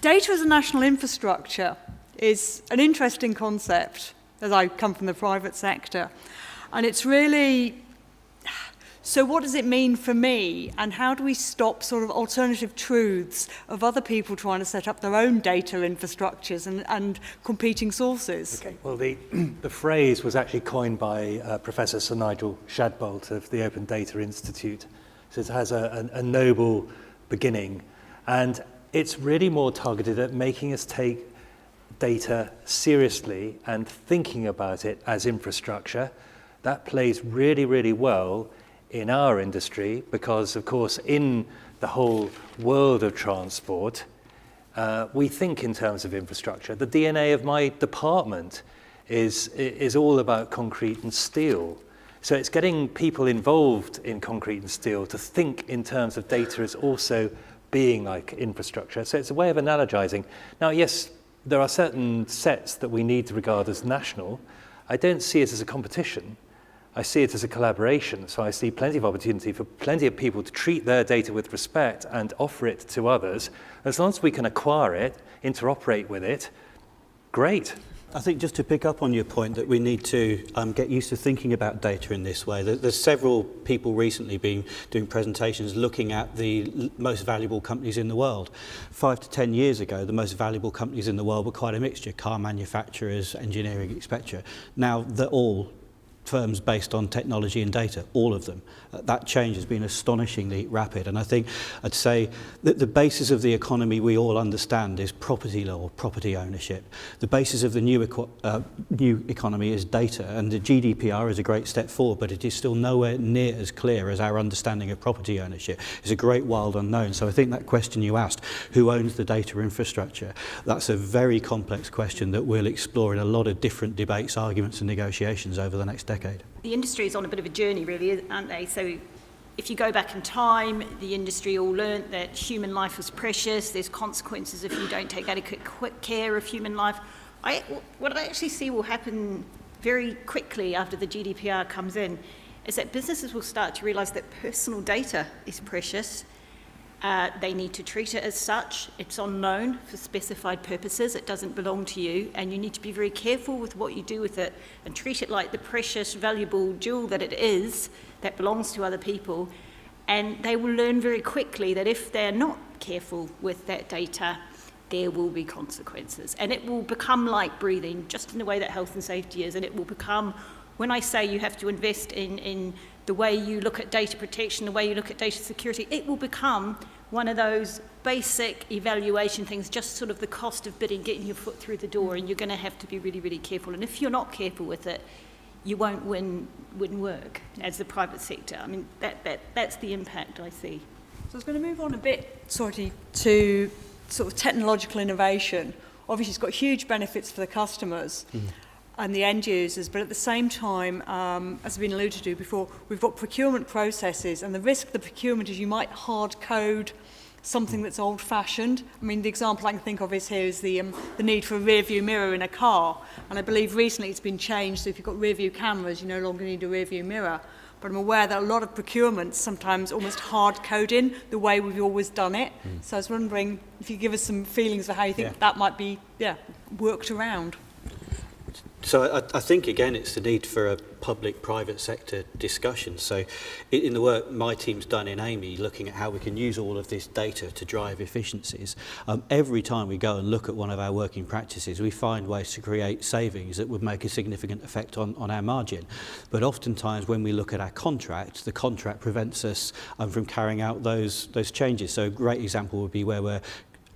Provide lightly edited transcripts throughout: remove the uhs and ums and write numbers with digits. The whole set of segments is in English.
Data as a national infrastructure is an interesting concept, as I come from the private sector. And it's really, so what does it mean for me? And how do we stop sort of alternative truths of other people trying to set up their own data infrastructures and competing sources? Okay, well, the phrase was actually coined by Professor Sir Nigel Shadbolt of the Open Data Institute. So it has a noble beginning. And it's really more targeted at making us take data seriously and thinking about it as infrastructure. That plays really, really well in our industry because, of course, in the whole world of transport, we think in terms of infrastructure. The DNA of my department is all about concrete and steel. So it's getting people involved in concrete and steel to think in terms of data as also being like infrastructure. So it's a way of analogizing. Now, yes, there are certain sets that we need to regard as national. I don't see it as a competition. I see it as a collaboration. So I see plenty of opportunity for plenty of people to treat their data with respect and offer it to others. As long as we can acquire it, interoperate with it, great. I think just to pick up on your point that we need to get used to thinking about data in this way. There's several people recently been doing presentations looking at the most valuable companies in the world. 5 to 10 years ago, the most valuable companies in the world were quite a mixture: car manufacturers, engineering, etc. Now they're all firms based on technology and data, all of them. That change has been astonishingly rapid, and I think I'd say that the basis of the economy we all understand is property law, property ownership. The basis of the new economy is data, and the GDPR is a great step forward, but it is still nowhere near as clear as our understanding of property ownership. It's a great wild unknown. So I think that question you asked, who owns the data infrastructure, that's a very complex question that we'll explore in a lot of different debates, arguments and negotiations over the next decade. The industry is on a bit of a journey, really, aren't they? So if you go back in time, the industry all learnt that human life was precious. There's consequences if you don't take adequate care of human life. What I actually see will happen very quickly after the GDPR comes in is that businesses will start to realise that personal data is precious. They need to treat it as such. It's on loan for specified purposes. It doesn't belong to you, and you need to be very careful with what you do with it and treat it like the precious, valuable jewel that it is that belongs to other people. And they will learn very quickly that if they're not careful with that data, there will be consequences. And it will become like breathing, just in the way that health and safety is, and it will become, when I say you have to invest in the way you look at data protection, the way you look at data security, it will become one of those basic evaluation things, just sort of the cost of bidding, getting your foot through the door, and you're going to have to be really, really careful. And if you're not careful with it, you won't win work as the private sector. I mean, that's the impact I see. So I was going to move on a bit, to sort of technological innovation. Obviously, it's got huge benefits for the customers. And the end users, but at the same time, as has been alluded to before, we've got procurement processes, and the risk of the procurement is you might hard code something that's old-fashioned. I mean, the example I can think of is the need for a rear-view mirror in a car, and I believe recently it's been changed, so if you've got rear-view cameras, you no longer need a rear-view mirror. But I'm aware that a lot of procurements sometimes almost hard code in the way we've always done it. So I was wondering if you give us some feelings for how you think that might be worked around. So I think, again, it's the need for a public-private sector discussion. So in the work my team's done in Amey, looking at how we can use all of this data to drive efficiencies, every time we go and look at one of our working practices, we find ways to create savings that would make a significant effect on our margin. But oftentimes when we look at our contract, the contract prevents us from carrying out those changes. So a great example would be where we're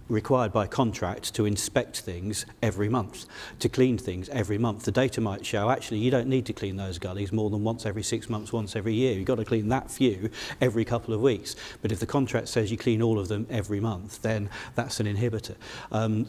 required by contract to inspect things every month, to clean things every month. The data might show actually you don't need to clean those gullies more than once every 6 months, once every year. You've got to clean that few every couple of weeks. But if the contract says you clean all of them every month, then that's an inhibitor.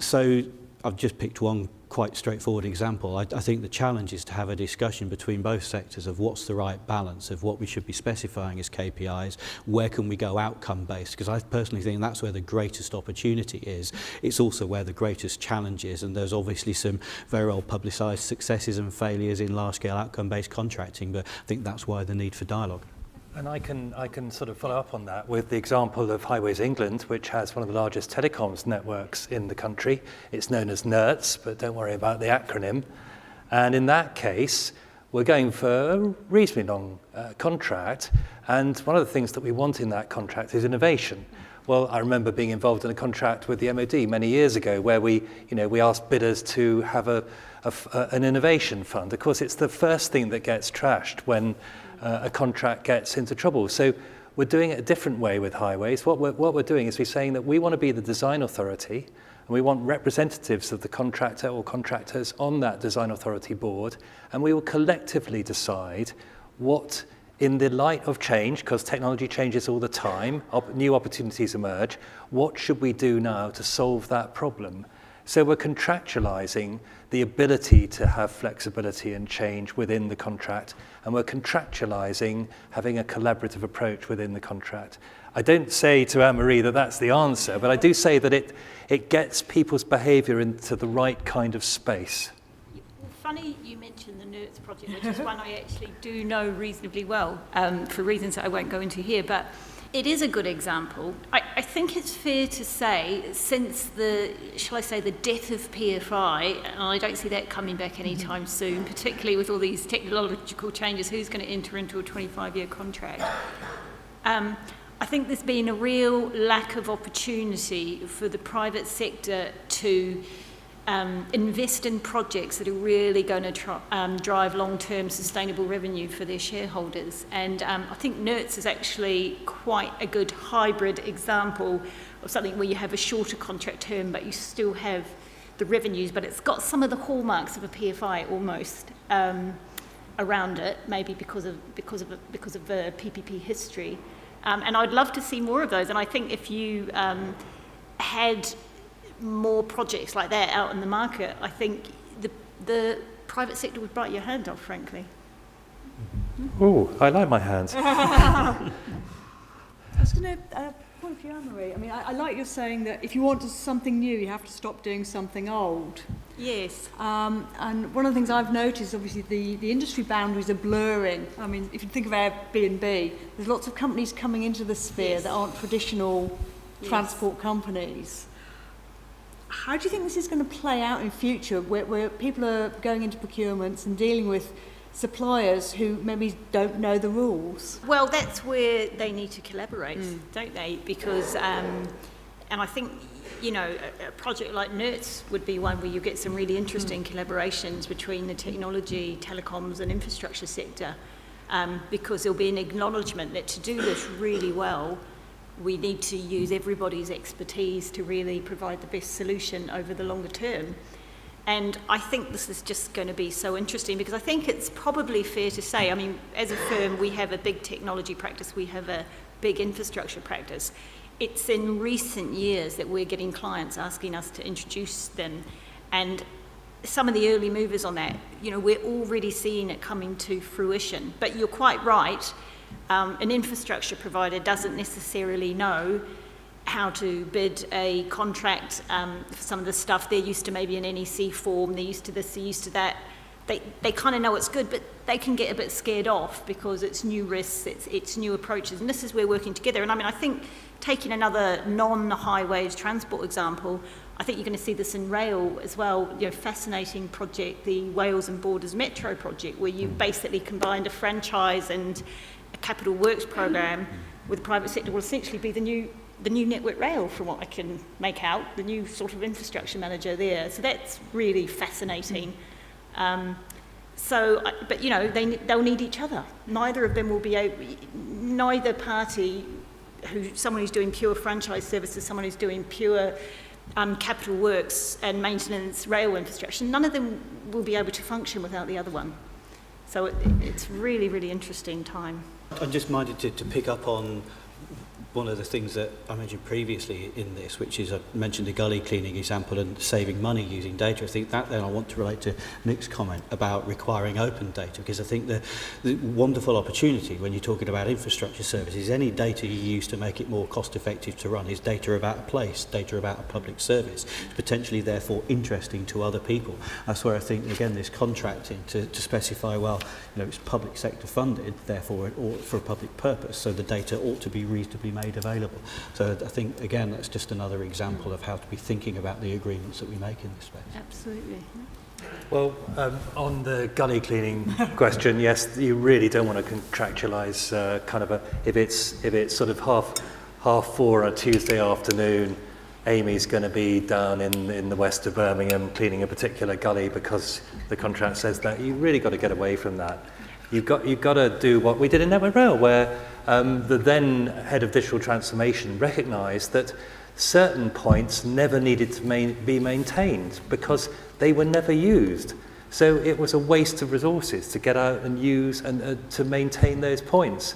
So I've just picked one quite straightforward example. I think the challenge is to have a discussion between both sectors of what's the right balance of what we should be specifying as KPIs, where can we go outcome based, because I personally think that's where the greatest opportunity is. It's also where the greatest challenge is, and there's obviously some very well publicised successes and failures in large scale outcome based contracting, but I think that's why the need for dialogue. And I can sort of follow up on that with the example of Highways England, which has one of the largest telecoms networks in the country. It's known as NERTS, but don't worry about the acronym. And in that case, we're going for a reasonably long contract. And one of the things that we want in that contract is innovation. Well, I remember being involved in a contract with the MOD many years ago where we asked bidders to have an innovation fund. Of course, it's the first thing that gets trashed when a contract gets into trouble. So we're doing it a different way with highways. What we're doing is we're saying that we want to be the design authority, and we want representatives of the contractor or contractors on that design authority board, and we will collectively decide what, in the light of change, because technology changes all the time, new opportunities emerge, what should we do now to solve that problem? So we're contractualizing the ability to have flexibility and change within the contract, and we're contractualizing having a collaborative approach within the contract. I don't say to Anne-Marie that that's the answer, but I do say that it gets people's behavior into the right kind of space. Funny you mentioned the NERTS project, which is one I actually do know reasonably well, for reasons that I won't go into here, but it is a good example. I think it's fair to say, since the death of PFI, and I don't see that coming back anytime soon, particularly with all these technological changes, who's going to enter into a 25-year contract? I think there's been a real lack of opportunity for the private sector to invest in projects that are really going to drive long-term sustainable revenue for their shareholders. And I think NERTS is actually quite a good hybrid example of something where you have a shorter contract term, but you still have the revenues, but it's got some of the hallmarks of a PFI almost around it, maybe because of the PPP history. And I'd love to see more of those. And I think if you had more projects like that out in the market, I think the private sector would bite your hand off, frankly. Oh, I like my hands. I was going to point to you, Anne-Marie. I mean, I like you're saying that if you want something new, you have to stop doing something old. Yes. And one of the things I've noticed, obviously, the industry boundaries are blurring. I mean, if you think of Airbnb, there's lots of companies coming into the sphere that aren't traditional transport companies. How do you think this is going to play out in future, where people are going into procurements and dealing with suppliers who maybe don't know the rules? Well, that's where they need to collaborate, don't they? Because, and I think, a project like NERTS would be one where you get some really interesting collaborations between the technology, telecoms and infrastructure sector, because there'll be an acknowledgement that to do this really well, we need to use everybody's expertise to really provide the best solution over the longer term. And I think this is just going to be so interesting, because I think it's probably fair to say, I mean, as a firm, we have a big technology practice, we have a big infrastructure practice. It's in recent years that we're getting clients asking us to introduce them. And some of the early movers on that, we're already seeing it coming to fruition. But you're quite right. An infrastructure provider doesn't necessarily know how to bid a contract for some of the stuff. They're used to maybe an NEC form, they're used to this, they're used to that. They kind of know it's good, but they can get a bit scared off because it's new risks, it's new approaches, and this is where we're working together. And I mean, I think taking another non-highways transport example, I think you're going to see this in rail as well. Fascinating project, the Wales and Borders Metro project, where you basically combined a franchise and a capital works program with the private sector will essentially be the new Network Rail, from what I can make out, the new sort of infrastructure manager there. So that's really fascinating. But they'll need each other. Neither of them will be able, neither party, someone who's doing pure franchise services, someone who's doing pure capital works and maintenance rail infrastructure, none of them will be able to function without the other one. So it's really, really interesting time. I'm just minded to pick up on one of the things that I mentioned previously in this, which is I mentioned the gully cleaning example and saving money using data. I think that then I want to relate to Nic's comment about requiring open data, because I think the wonderful opportunity when you're talking about infrastructure services, any data you use to make it more cost effective to run is data about a place, data about a public service, potentially therefore interesting to other people. That's where I think, again, this contracting to specify, well, it's public sector funded, therefore it ought for a public purpose, so the data ought to be reasonably made available. So I think, again, that's just another example of how to be thinking about the agreements that we make in this space. Absolutely. Well, on the gully cleaning question, yes, you really don't want to contractualise if it's sort of half 4 on a Tuesday afternoon, Amy's going to be down in the west of Birmingham cleaning a particular gully because the contract says that. You really got to get away from that. You've got to do what we did in Network Rail, where the then head of digital transformation recognised that certain points never needed to be maintained because they were never used. So it was a waste of resources to get out and use and to maintain those points.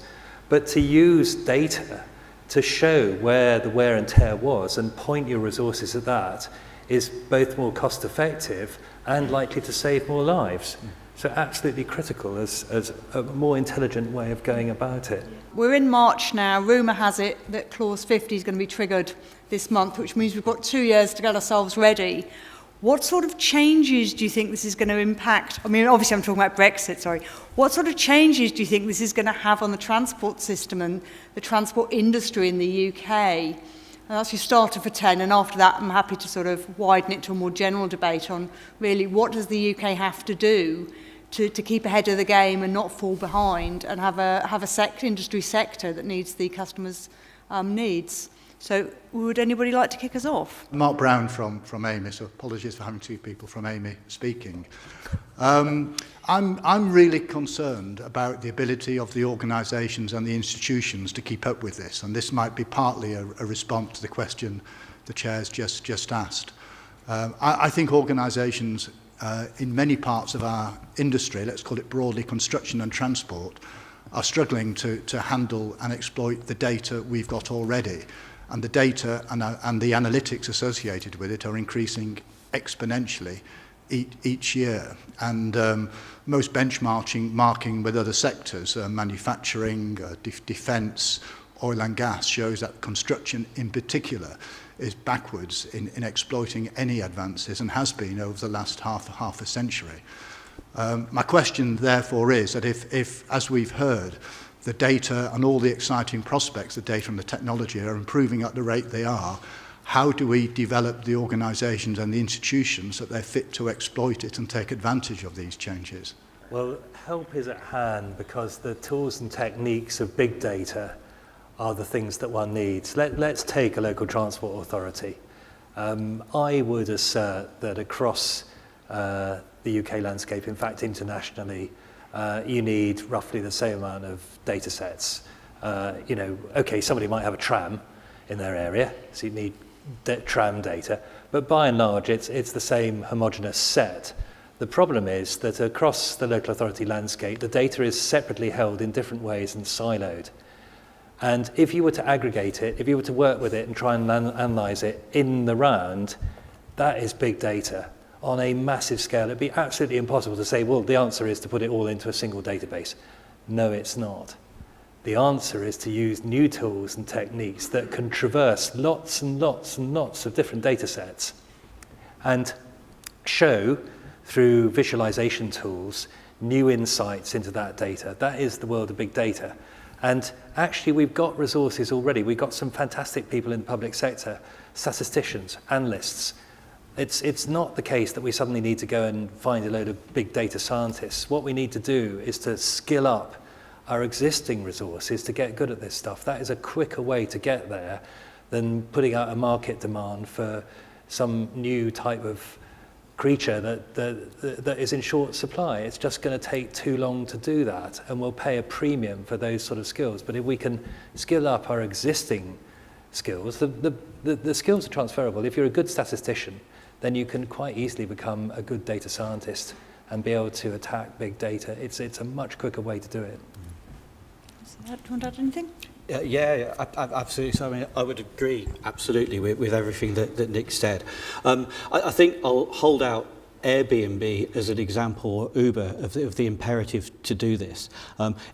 But to use data to show where the wear and tear was and point your resources at that is both more cost effective and likely to save more lives. So absolutely critical as a more intelligent way of going about it. We're in March now. Rumour has it that Clause 50 is going to be triggered this month, which means we've got 2 years to get ourselves ready. What sort of changes do you think this is going to impact? I mean, obviously I'm talking about Brexit, sorry. What sort of changes do you think this is going to have on the transport system and the transport industry in the UK? And that's your starter for 10, and after that I'm happy to sort of widen it to a more general debate on really what does the UK have to do to keep ahead of the game and not fall behind and have a industry sector that needs the customers' needs. So would anybody like to kick us off? Mark Brown from Amey, so apologies for having two people from Amey speaking. I'm really concerned about the ability of the organisations and the institutions to keep up with this, and this might be partly a response to the question the Chair's just asked. I think organisations in many parts of our industry, let's call it broadly construction and transport, are struggling to handle and exploit the data we've got already. And the data and the analytics associated with it are increasing exponentially each year. And most benchmarking with other sectors, manufacturing, defence, oil and gas, shows that construction in particular is backwards in exploiting any advances and has been over the last half a century. My question therefore is that if, as we've heard, the data and all the exciting prospects, the data and the technology are improving at the rate they are, how do we develop the organisations and the institutions that they're fit to exploit it and take advantage of these changes? Well, help is at hand because the tools and techniques of big data are the things that one needs. Let's take a local transport authority. I would assert that across the UK landscape, in fact internationally, you need roughly the same amount of data sets. Okay, somebody might have a tram in their area, so you need tram data, but by and large it's the same homogeneous set. The problem is that across the local authority landscape, the data is separately held in different ways and siloed. And if you were to aggregate it, if you were to work with it and try and analyse it in the round, that is big data on a massive scale. It'd be absolutely impossible to say, well, the answer is to put it all into a single database. No, it's not. The answer is to use new tools and techniques that can traverse lots and lots and lots of different data sets and show through visualization tools new insights into that data. That is the world of big data. And actually, we've got resources already. We've got some fantastic people in the public sector, statisticians, analysts. It's not the case that we suddenly need to go and find a load of big data scientists. What we need to do is to skill up our existing resources to get good at this stuff. That is a quicker way to get there than putting out a market demand for some new type of creature that is in short supply. It's just going to take too long to do that, and we'll pay a premium for those sort of skills. But if we can skill up our existing skills, the skills are transferable. If you're a good statistician, then you can quite easily become a good data scientist and be able to attack big data. It's a much quicker way to do it. Do you want to add anything? Absolutely. So, I mean, I would agree absolutely with everything that Nick said. I think I'll hold out Airbnb as an example, or Uber, of the imperative to do this.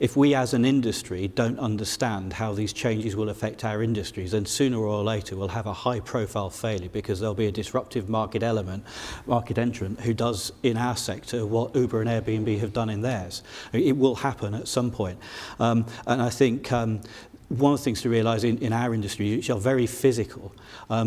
If we as an industry don't understand how these changes will affect our industries, then sooner or later we'll have a high profile failure, because there'll be a disruptive market entrant who does in our sector what Uber and Airbnb have done in theirs. It will happen at some point. And I think one of the things to realise in our industry, which are very physical,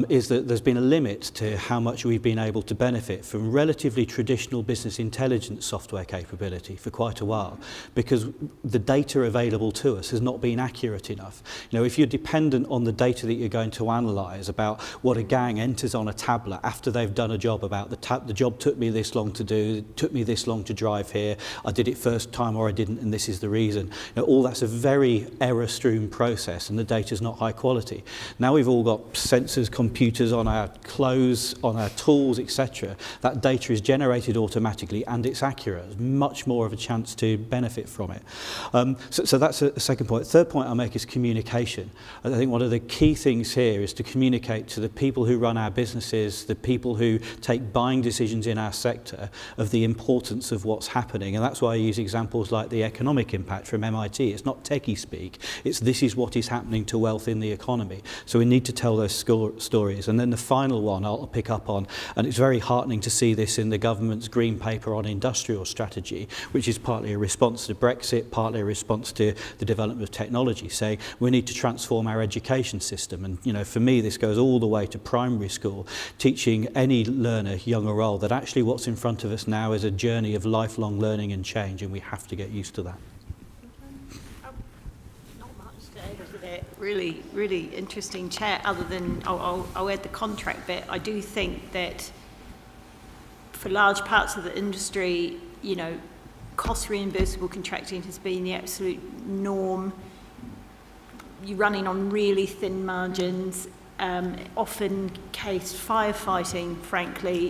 is that there's been a limit to how much we've been able to benefit from relatively traditional business intelligence software capability for quite a while, because the data available to us has not been accurate enough. You know, if you're dependent on the data that you're going to analyse about what a gang enters on a tablet after they've done a job, about the job took me this long to do, it took me this long to drive here, I did it first time or I didn't, and this is the reason. You know, all that's a very error-strewn process, and the data's not high quality. Now we've all got sensors, computers on our clothes, on our tools, etc. That data is generated automatically and it's accurate. There's much more of a chance to benefit from it. So that's a second point. Third point I'll make is communication. I think one of the key things here is to communicate to the people who run our businesses, the people who take buying decisions in our sector, of the importance of what's happening. And that's why I use examples like the economic impact from MIT. It's not techie speak. It's this is what is happening to wealth in the economy. So we need to tell those stories. And then the final one I'll pick up on, and it's very heartening to see this in the government's green paper on industrial strategy, which is partly a response to Brexit, partly a response to the development of technology, saying we need to transform our education system. And you know, for me, this goes all the way to primary school, teaching any learner, young or old, that actually what's in front of us now is a journey of lifelong learning and change, and we have to get used to that. Really, really interesting chat, other than I'll add the contract bit. I do think that for large parts of the industry, you know, cost reimbursable contracting has been the absolute norm. You're running on really thin margins, often case firefighting, frankly,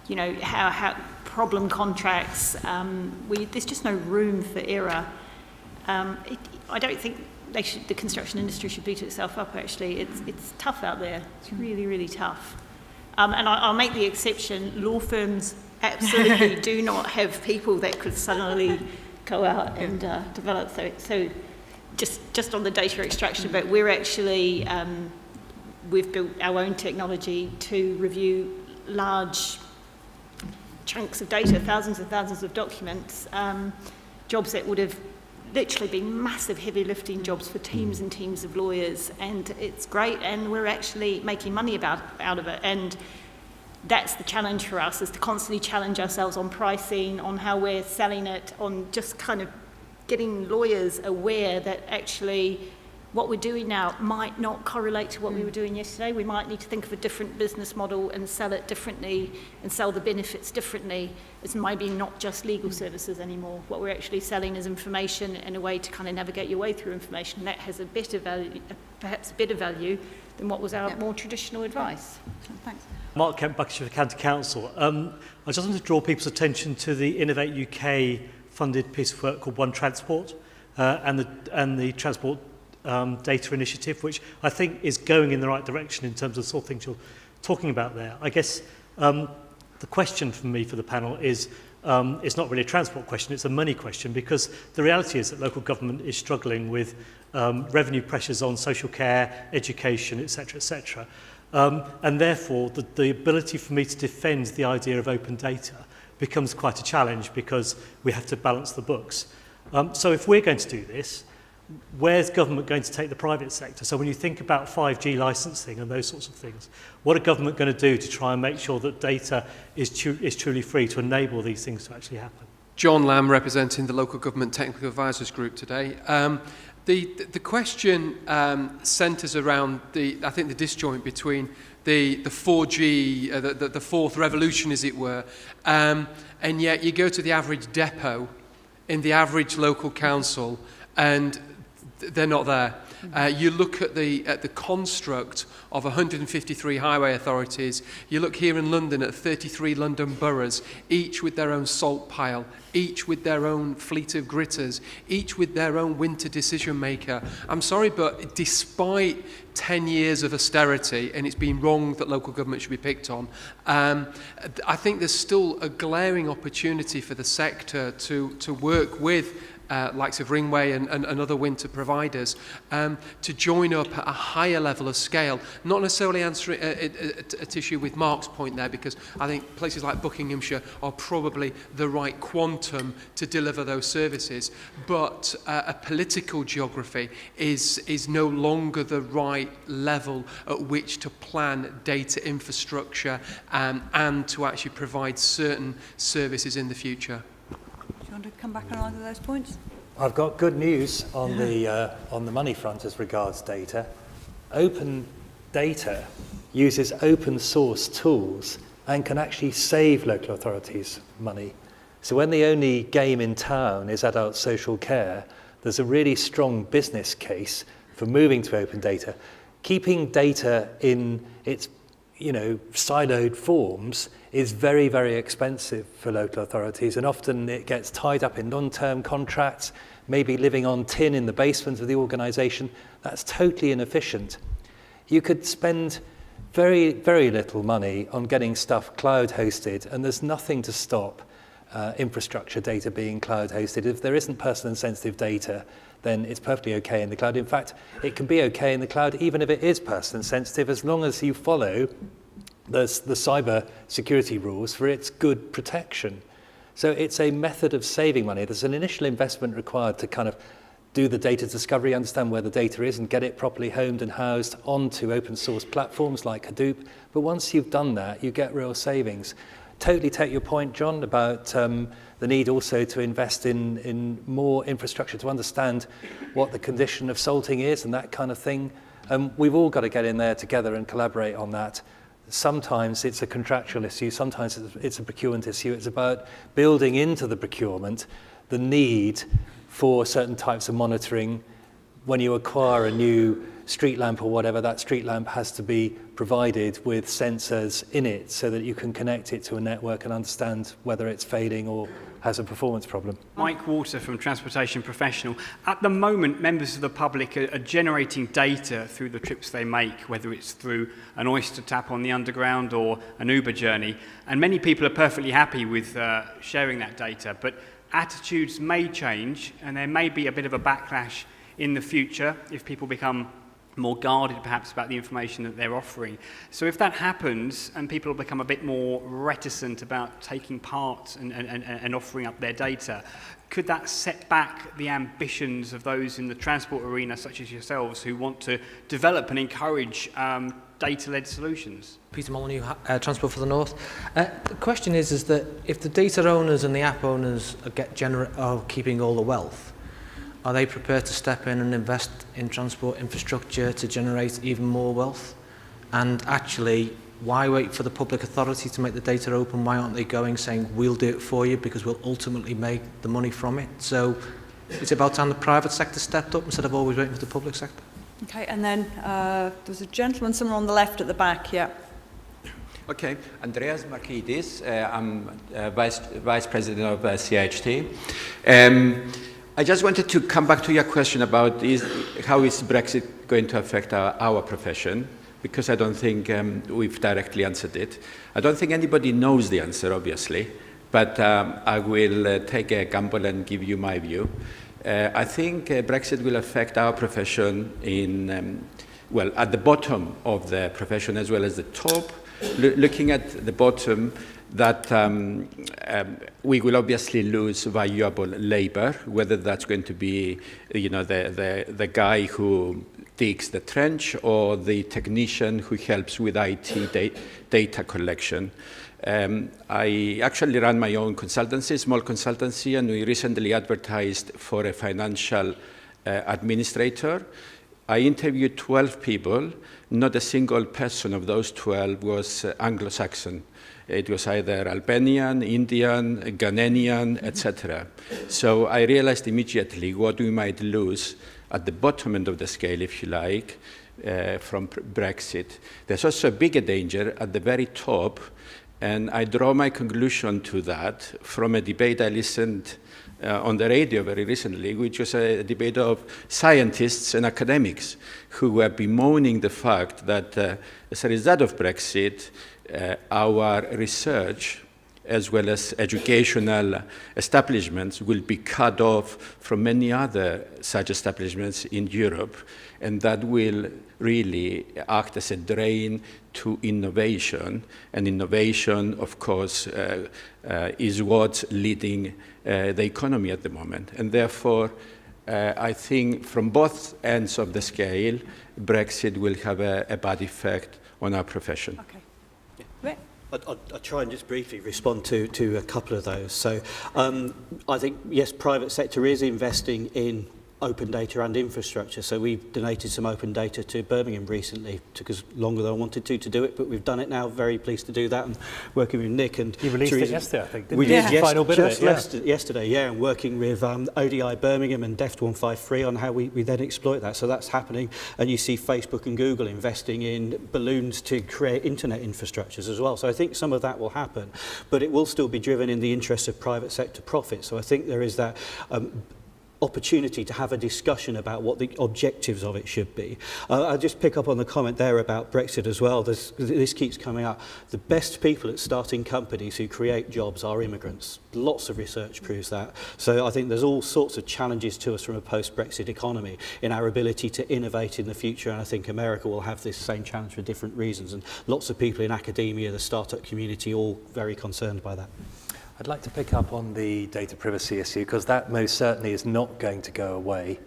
you know, how problem contracts, there's just no room for error. I don't think the construction industry should beat itself up, actually. It's tough out there. It's really, really tough. And I'll make the exception, law firms absolutely do not have people that could suddenly go out and develop. So just on the data extraction bit, we're actually, we've built our own technology to review large chunks of data, thousands and thousands of documents, jobs that would have literally been massive heavy lifting jobs for teams and teams of lawyers, and it's great, and we're actually making money out of it. And that's the challenge for us, is to constantly challenge ourselves on pricing, on how we're selling it, on just kind of getting lawyers aware that actually what we're doing now might not correlate to what we were doing yesterday. We might need to think of a different business model and sell it differently and sell the benefits differently. It's maybe not just legal services anymore. What we're actually selling is information and a way to kind of navigate your way through information. That has a better value, perhaps a better value than what was our more traditional advice. Thanks. Mark Kemp, Buckinghamshire County Council. I just want to draw people's attention to the Innovate UK funded piece of work called One Transport and the Transport Data Initiative, which I think is going in the right direction in terms of the sort of things you're talking about there. I guess the question for me for the panel is, it's not really a transport question, it's a money question, because the reality is that local government is struggling with revenue pressures on social care, education, etc., etc. And therefore, the ability for me to defend the idea of open data becomes quite a challenge, because we have to balance the books. So if we're going to do this, where's government going to take the private sector? So when you think about 5G licensing and those sorts of things, what are government going to do to try and make sure that data is truly free to enable these things to actually happen? John Lamb, representing the Local Government Technical Advisors Group today. The question centres around I think the disjoint between the 4G, the fourth revolution, as it were, and yet you go to the average depot in the average local council and they're not there. You look at the construct of 153 highway authorities. You look here in London at 33 London boroughs, each with their own salt pile, each with their own fleet of gritters, each with their own winter decision maker. I'm sorry, but despite 10 years of austerity, and it's been wrong that local government should be picked on, I think there's still a glaring opportunity for the sector to work with likes of Ringway and other winter providers to join up at a higher level of scale, not necessarily answering at issue with Mark's point there, because I think places like Buckinghamshire are probably the right quantum to deliver those services, but a political geography is no longer the right level at which to plan data infrastructure and to actually provide certain services in the future. Do you want to come back on either of those points? I've got good news on the money front as regards data. Open data uses open source tools and can actually save local authorities money. So when the only game in town is adult social care, there's a really strong business case for moving to open data. Keeping data in its siloed forms is very, very expensive for local authorities, and often it gets tied up in long-term contracts, maybe living on tin in the basement of the organisation. That's totally inefficient. You could spend very, very little money on getting stuff cloud hosted, and there's nothing to stop infrastructure data being cloud hosted. If there isn't personal and sensitive data, then it's perfectly okay in the cloud. In fact, it can be okay in the cloud even if it is personal and sensitive, as long as you follow the cyber security rules for its good protection. So it's a method of saving money. There's an initial investment required to kind of do the data discovery, understand where the data is, and get it properly homed and housed onto open source platforms like Hadoop. But once you've done that, you get real savings. Totally take your point, John, about the need also to invest in more infrastructure to understand what the condition of salting is and that kind of thing. We've all got to get in there together and collaborate on that. Sometimes it's a contractual issue, sometimes it's a procurement issue. It's about building into the procurement the need for certain types of monitoring. When you acquire a new street lamp or whatever, that street lamp has to be provided with sensors in it so that you can connect it to a network and understand whether it's failing or has a performance problem. Mike Walter from Transportation Professional. At the moment, members of the public are generating data through the trips they make, whether it's through an oyster tap on the underground or an Uber journey. And many people are perfectly happy with sharing that data, but attitudes may change and there may be a bit of a backlash in the future if people become more guarded perhaps about the information that they're offering. So if that happens and people become a bit more reticent about taking part and offering up their data, could that set back the ambitions of those in the transport arena such as yourselves who want to develop and encourage data-led solutions? Peter Molyneux, Transport for the North. The question is that if the data owners and the app owners are keeping all the wealth, are they prepared to step in and invest in transport infrastructure to generate even more wealth? And actually, why wait for the public authority to make the data open? Why aren't they going saying, we'll do it for you because we'll ultimately make the money from it? So it's about time the private sector stepped up instead of always waiting for the public sector. Okay, and then there was a gentleman somewhere on the left at the back, yeah. Okay, Andreas Markidis, I'm Vice President of CIHT. I just wanted to come back to your question about how is Brexit going to affect our profession, because I don't think we've directly answered it. I don't think anybody knows the answer, obviously, but I will take a gamble and give you my view. I think Brexit will affect our profession at the bottom of the profession as well as the top. Looking at the bottom, that we will obviously lose valuable labor, whether that's going to be, the guy who digs the trench or the technician who helps with IT data collection. I actually run my own consultancy, small consultancy, and we recently advertised for a financial administrator. I interviewed 12 people. Not a single person of those 12 was Anglo-Saxon. It was either Albanian, Indian, Ghanaian, etc. So I realized immediately what we might lose at the bottom end of the scale, if you like, from Brexit. There's also a bigger danger at the very top, and I draw my conclusion to that from a debate I listened on the radio very recently, which was a debate of scientists and academics who were bemoaning the fact that as a result of Brexit, our research as well as educational establishments will be cut off from many other such establishments in Europe, and that will really act as a drain to innovation. And innovation, of course, is what's leading the economy at the moment. And therefore, I think from both ends of the scale, Brexit will have a bad effect on our profession. Okay. Rick? I'll try and just briefly respond to a couple of those. So I think, yes, private sector is investing in open data and infrastructure. So we've donated some open data to Birmingham recently. It took us longer than I wanted to do it, but we've done it now. Very pleased to do that, and working with Nick and you released Teresa. it yesterday, I think. Didn't We you? did Final bit just of it, yeah. yesterday, yeah, and working with ODI Birmingham and Deft 153 on how we then exploit that. So that's happening, and you see Facebook and Google investing in balloons to create internet infrastructures as well. So I think some of that will happen, but it will still be driven in the interest of private sector profit. So I think there is that opportunity to have a discussion about what the objectives of it should be. I'll just pick up on the comment there about Brexit as well. This keeps coming up. The best people at starting companies who create jobs are immigrants. Lots of research proves that. So I think there's all sorts of challenges to us from a post-Brexit economy in our ability to innovate in the future, and I think America will have this same challenge for different reasons, and lots of people in academia, the startup community, all very concerned by that. I'd like to pick up on the data privacy issue, because that most certainly is not going to go away,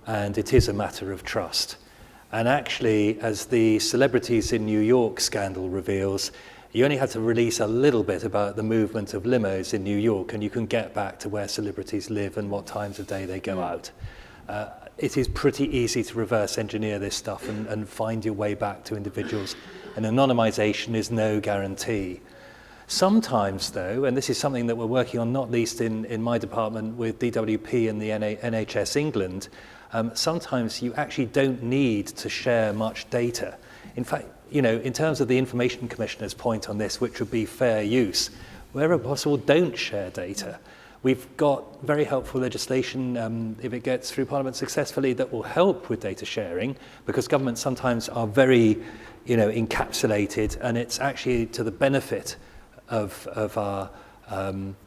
and it is a matter of trust. And actually, as the Celebrities in New York scandal reveals, you only had to release a little bit about the movement of limos in New York, and you can get back to where celebrities live and what times of day they go out. It is pretty easy to reverse engineer this stuff and find your way back to individuals, and anonymization is no guarantee. Sometimes, though, and this is something that we're working on, not least in my department with DWP and the NHS England, sometimes you actually don't need to share much data. In fact, you know, in terms of the Information Commissioner's point on this, which would be fair use, wherever possible, don't share data. We've got very helpful legislation, if it gets through Parliament successfully, that will help with data sharing, because governments sometimes are very, you know, encapsulated, and it's actually to the benefit of our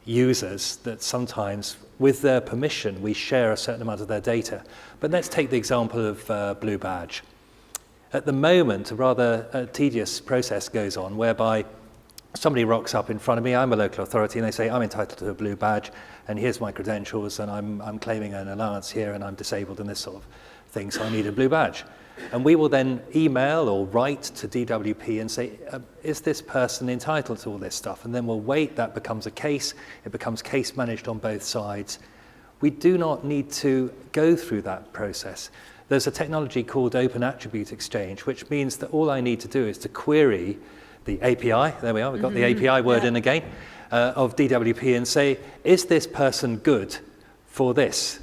users that sometimes, with their permission, we share a certain amount of their data. But let's take the example of Blue Badge. At the moment, a rather tedious process goes on whereby somebody rocks up in front of me, I'm a local authority, and they say, I'm entitled to a Blue Badge, and here's my credentials, and I'm claiming an allowance here, and I'm disabled and this sort of thing, so I need a Blue Badge. And we will then email or write to DWP and say, is this person entitled to all this stuff? And then we'll wait, that becomes a case, it becomes case managed on both sides. We do not need to go through that process. There's a technology called Open Attribute Exchange, which means that all I need to do is to query the API, there we are, we've got the API word in again, of DWP and say, is this person good for this?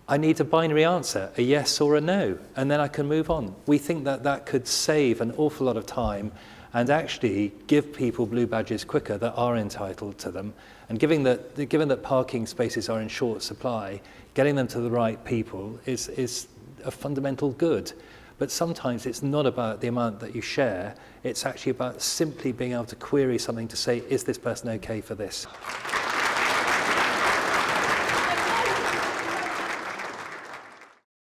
I need a binary answer, a yes or a no, and then I can move on. We think that that could save an awful lot of time and actually give people blue badges quicker that are entitled to them. And given that parking spaces are in short supply, getting them to the right people is a fundamental good. But sometimes it's not about the amount that you share, it's actually about simply being able to query something to say, is this person okay for this?